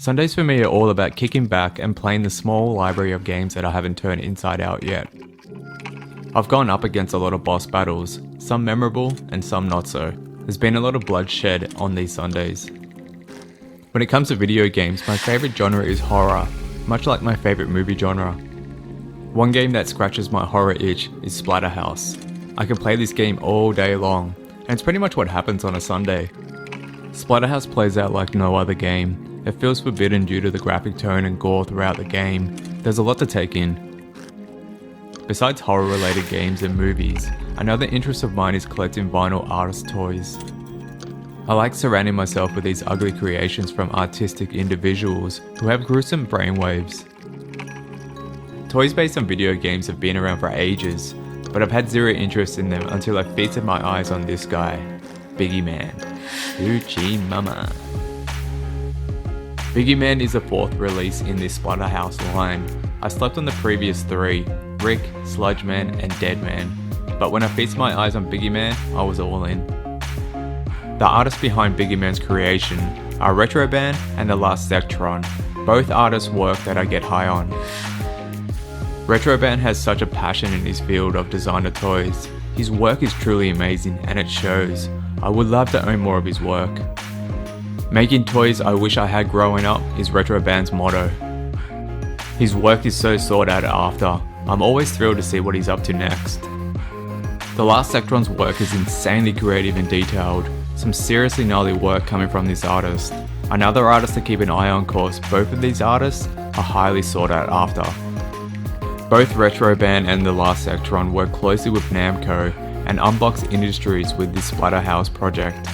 Sundays for me are all about kicking back and playing the small library of games that I haven't turned inside out yet. I've gone up against a lot of boss battles, some memorable and some not so. There's been a lot of bloodshed on these Sundays. When it comes to video games, my favourite genre is horror, much like my favourite movie genre. One game that scratches my horror itch is Splatterhouse. I can play this game all day long, and it's pretty much what happens on a Sunday. Splatterhouse plays out like no other game. It feels forbidden due to the graphic tone and gore throughout the game. There's a lot to take in. Besides horror related games and movies, another interest of mine is collecting vinyl artist toys. I like surrounding myself with these ugly creations from artistic individuals who have gruesome brainwaves. Toys based on video games have been around for ages, but I've had zero interest in them until I feasted my eyes on this guy, BIGGYMAN. Uchi Mama. BIGGYMAN is the fourth release in this Splatterhouse line. I slept on the previous three, Rick, Sludgeman and Deadman, but when I feasted my eyes on BIGGYMAN, I was all in. The artists behind BIGGYMAN's creation are Retroband and the last Zectron, both artists' work that I get high on. Retroband has such a passion in his field of designer toys. His work is truly amazing and it shows. I would love to own more of his work. Making toys I wish I had growing up is Retroband's motto. His work is so sought out after. I'm always thrilled to see what he's up to next. The last Zectron's work is insanely creative and detailed. Some seriously gnarly work coming from this artist. Another artist to keep an eye on cause both of these artists are highly sought out after. Both Retroband and the last Zectron work closely with Namco and Unbox Industries with this Splatterhouse project.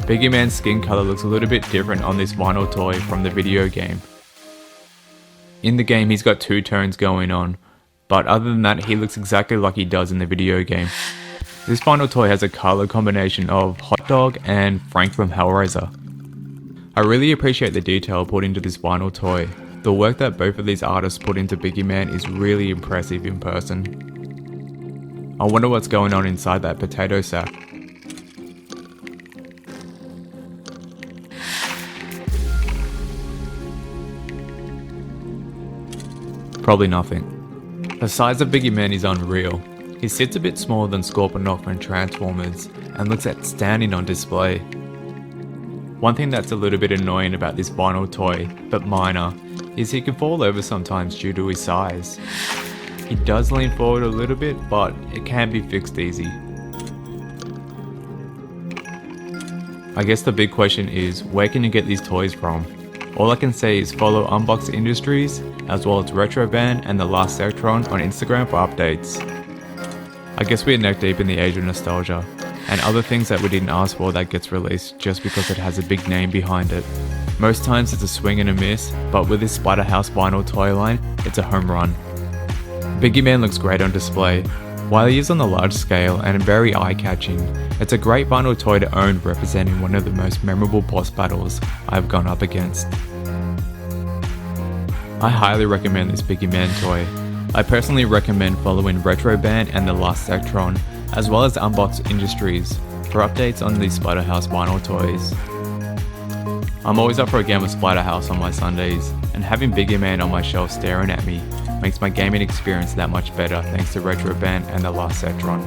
BIGGYMAN's skin color looks a little bit different on this vinyl toy from the video game. In the game he's got two tones going on, but other than that he looks exactly like he does in the video game. This vinyl toy has a color combination of Hot Dog and Frank from Hellraiser. I really appreciate the detail put into this vinyl toy. The work that both of these artists put into BIGGYMAN is really impressive in person. I wonder what's going on inside that potato sack. Probably nothing. The size of BIGGYMAN is unreal. He sits a bit smaller than Scorponok from Transformers and looks outstanding on display. One thing that's a little bit annoying about this vinyl toy, but minor, is he can fall over sometimes due to his size. He does lean forward a little bit, but it can be fixed easy. I guess the big question is, where can you get these toys from? All I can say is follow Unbox Industries, as well as Retroband and the last Zectron on Instagram for updates. I guess we're neck deep in the age of nostalgia, and other things that we didn't ask for that gets released just because it has a big name behind it. Most times it's a swing and a miss, but with this Splatterhouse vinyl toy line, it's a home run. BIGGYMAN looks great on display. While he is on the large scale and very eye-catching, it's a great vinyl toy to own representing one of the most memorable boss battles I've gone up against. I highly recommend this BIGGYMAN toy. I personally recommend following Retroband and the last Zectron, as well as Unbox Industries, for updates on these Splatterhouse vinyl toys. I'm always up for a game of Splatterhouse on my Sundays, and having BIGGYMAN on my shelf staring at me makes my gaming experience that much better thanks to Retroband and the last Zectron.